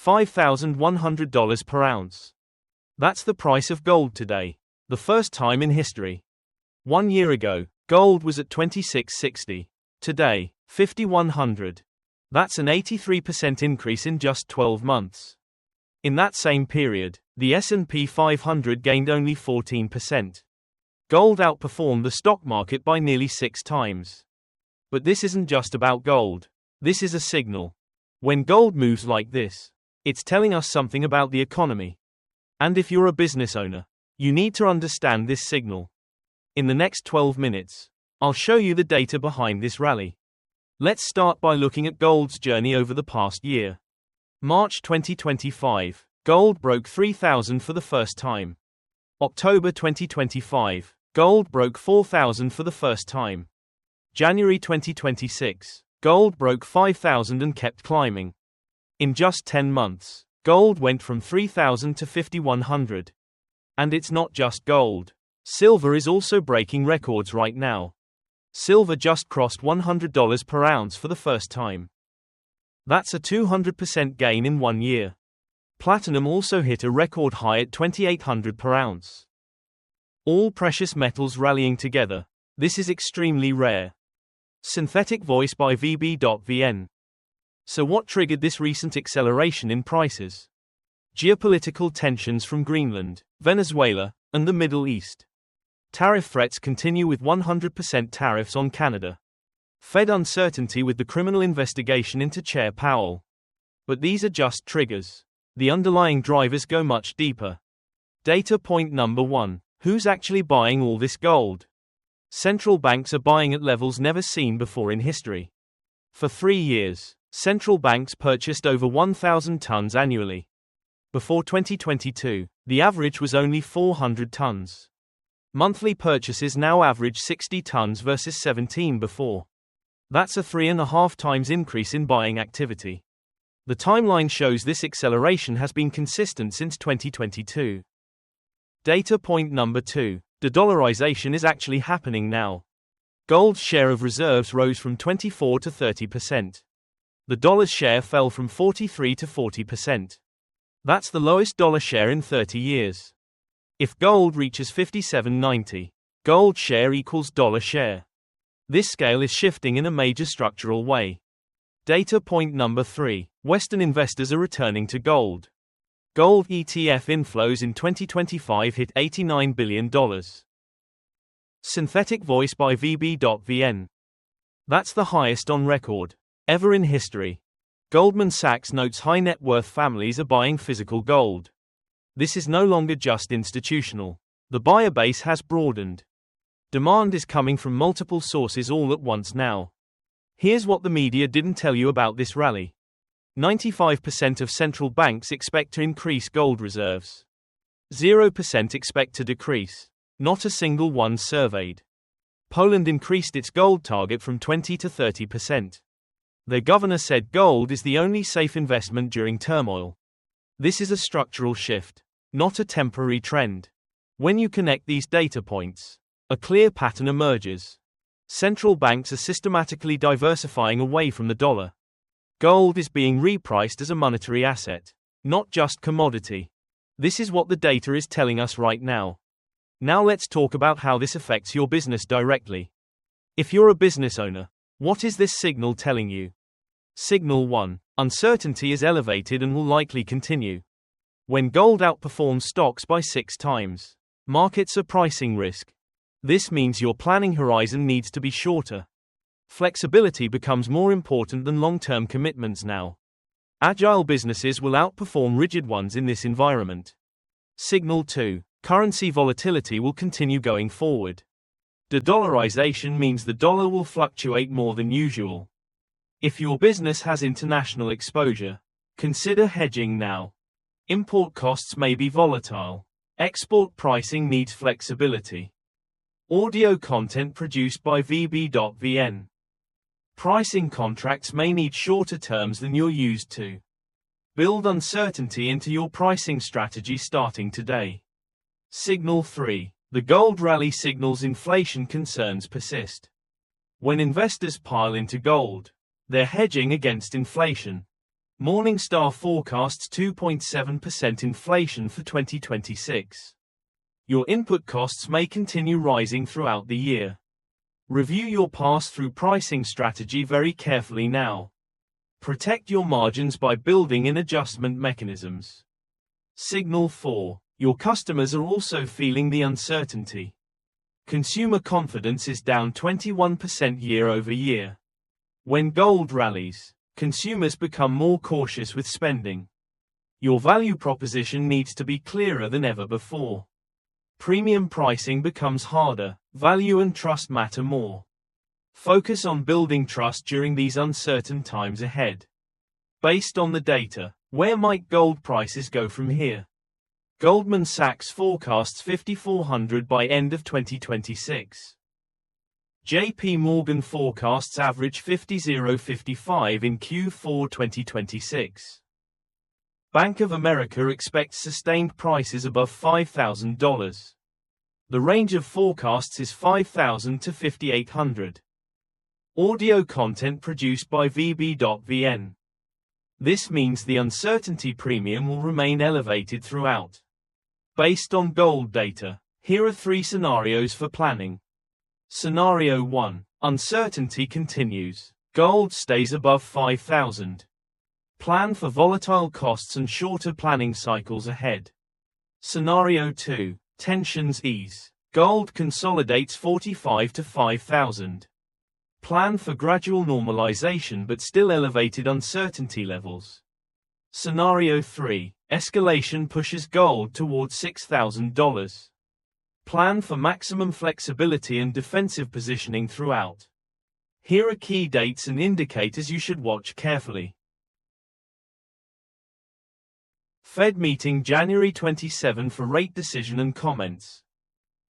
$5,100 per ounce. That's the price of gold today. The first time in history. 1 year ago, gold was at $26.60. Today, $5,100. That's an 83% increase in just 12 months. In that same period, the S&P 500 gained only 14%. Gold outperformed the stock market by nearly 6 times. But this isn't just about gold. This is a signal. When gold moves like this, it's telling us something about the economy. And if you're a business owner, you need to understand this signal. In the next 12 minutes, I'll show you the data behind this rally. Let's start by looking at gold's journey over the past year. March 2025, gold broke 3,000 for the first time. October 2025, gold broke 4,000 for the first time. January 2026, gold broke 5,000 and kept climbing. In just 10 months, gold went from 3,000 to 5,100. And it's not just gold. Silver is also breaking records right now. Silver just crossed $100 per ounce for the first time. That's a 200% gain in 1 year. Platinum also hit a record high at $2,800 per ounce. All precious metals rallying together. This is extremely rare. Synthetic voice by VB.VN. So what triggered this recent acceleration in prices? Geopolitical tensions from Greenland, Venezuela, and the Middle East. Tariff threats continue with 100% tariffs on Canada. Fed uncertainty with the criminal investigation into Chair Powell. But these are just triggers. The underlying drivers go much deeper. Data point number 1. Who's actually buying all this gold? Central banks are buying at levels never seen before in history. For 3 years, central banks purchased over 1,000 tons annually. Before 2022, the average was only 400 tons. Monthly purchases now average 60 tons versus 17 before. That's a 3.5 times increase in buying activity. The timeline shows this acceleration has been consistent since 2022. Data point number 2. De-dollarization is actually happening now. Gold's share of reserves rose from 24 to 30%. The dollar's share fell from 43 to 40%. That's the lowest dollar share in 30 years. If gold reaches $57.90, gold share equals dollar share. This scale is shifting in a major structural way. Data point number 3. Western investors are returning to gold. Gold ETF inflows in 2025 hit $89 billion. Synthetic voice by VB.VN. That's the highest on record, ever in history. Goldman Sachs notes high net worth families are buying physical gold. This is no longer just institutional. The buyer base has broadened. Demand is coming from multiple sources all at once now. Here's what the media didn't tell you about this rally. 95% of central banks expect to increase gold reserves. 0% expect to decrease. Not a single one surveyed. Poland increased its gold target from 20 to 30%. Their governor said gold is the only safe investment during turmoil. This is a structural shift, not a temporary trend. When you connect these data points, a clear pattern emerges. Central banks are systematically diversifying away from the dollar. Gold is being repriced as a monetary asset, not just commodity. This is what the data is telling us right now. Now let's talk about how this affects your business directly. If you're a business owner, what is this signal telling you? Signal 1. Uncertainty is elevated and will likely continue. When gold outperforms stocks by 6 times, markets are pricing risk. This means your planning horizon needs to be shorter. Flexibility becomes more important than long-term commitments now. Agile businesses will outperform rigid ones in this environment. Signal 2. Currency volatility will continue going forward. De-dollarization means the dollar will fluctuate more than usual. If your business has international exposure, consider hedging now. Import costs may be volatile. Export pricing needs flexibility. Audio content produced by VB.VN. Pricing contracts may need shorter terms than you're used to. Build uncertainty into your pricing strategy starting today. Signal 3. The gold rally signals inflation concerns persist. When investors pile into gold, they're hedging against inflation. Morningstar forecasts 2.7% inflation for 2026. Your input costs may continue rising throughout the year. Review your pass-through pricing strategy very carefully now. Protect your margins by building in adjustment mechanisms. Signal 4. Your customers are also feeling the uncertainty. Consumer confidence is down 21% year over year. When gold rallies, consumers become more cautious with spending. Your value proposition needs to be clearer than ever before. Premium pricing becomes harder, value and trust matter more. Focus on building trust during these uncertain times ahead. Based on the data, where might gold prices go from here? Goldman Sachs forecasts 5,400 by end of 2026. JPMorgan forecasts average 50,055 in Q4 2026. Bank of America expects sustained prices above $5,000. The range of forecasts is 5,000 to 5,800. Audio content produced by VB.VN. This means the uncertainty premium will remain elevated throughout. Based on gold data, here are 3 scenarios for planning. Scenario 1. Uncertainty continues. Gold stays above 5,000. Plan for volatile costs and shorter planning cycles ahead. Scenario 2. Tensions ease. Gold consolidates 45 to 5,000. Plan for gradual normalization but still elevated uncertainty levels. Scenario 3. Escalation pushes gold towards $6,000. Plan for maximum flexibility and defensive positioning throughout. Here are key dates and indicators you should watch carefully. Fed meeting January 27 for rate decision and comments.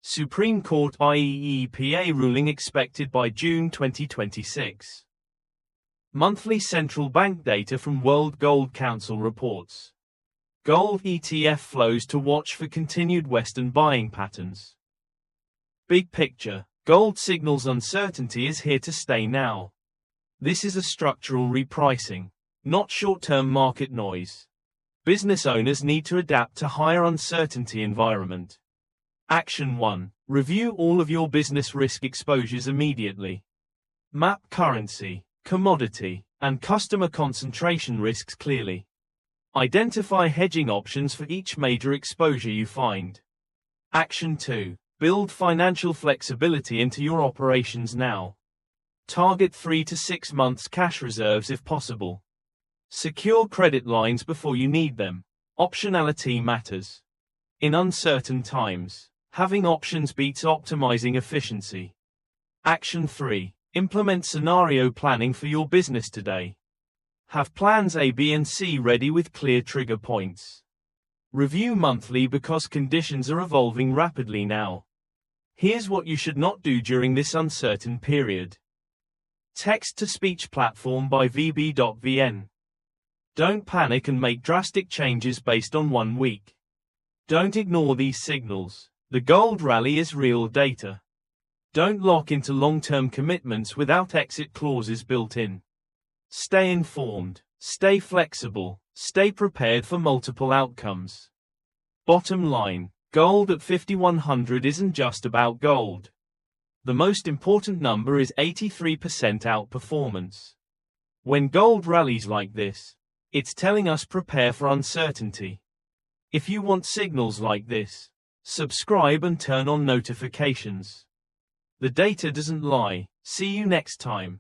Supreme Court IEEPA ruling expected by June 2026. Monthly central bank data from World Gold Council reports. Gold ETF flows to watch for continued Western buying patterns. Big picture, gold signals uncertainty is here to stay now. This is a structural repricing, not short-term market noise. Business owners need to adapt to higher uncertainty environment. Action 1. Review all of your business risk exposures immediately. Map currency, commodity, and customer concentration risks clearly. Identify hedging options for each major exposure you find. Action 2. Build financial flexibility into your operations now. Target 3 to 6 months cash reserves if possible. Secure credit lines before you need them. Optionality matters. In uncertain times, having options beats optimizing efficiency. Action 3. Implement scenario planning for your business today. Have plans A, B, and C ready with clear trigger points. Review monthly because conditions are evolving rapidly now. Here's what you should not do during this uncertain period. Text-to-speech platform by VB.VN. Don't panic and make drastic changes based on 1 week. Don't ignore these signals. The gold rally is real data. Don't lock into long-term commitments without exit clauses built in. Stay informed, stay flexible, stay prepared for multiple outcomes. Bottom line, gold at 5,100 isn't just about gold. The most important number is 83% outperformance. When gold rallies like this, it's telling us prepare for uncertainty. If you want signals like this, subscribe and turn on notifications. The data doesn't lie. See you next time.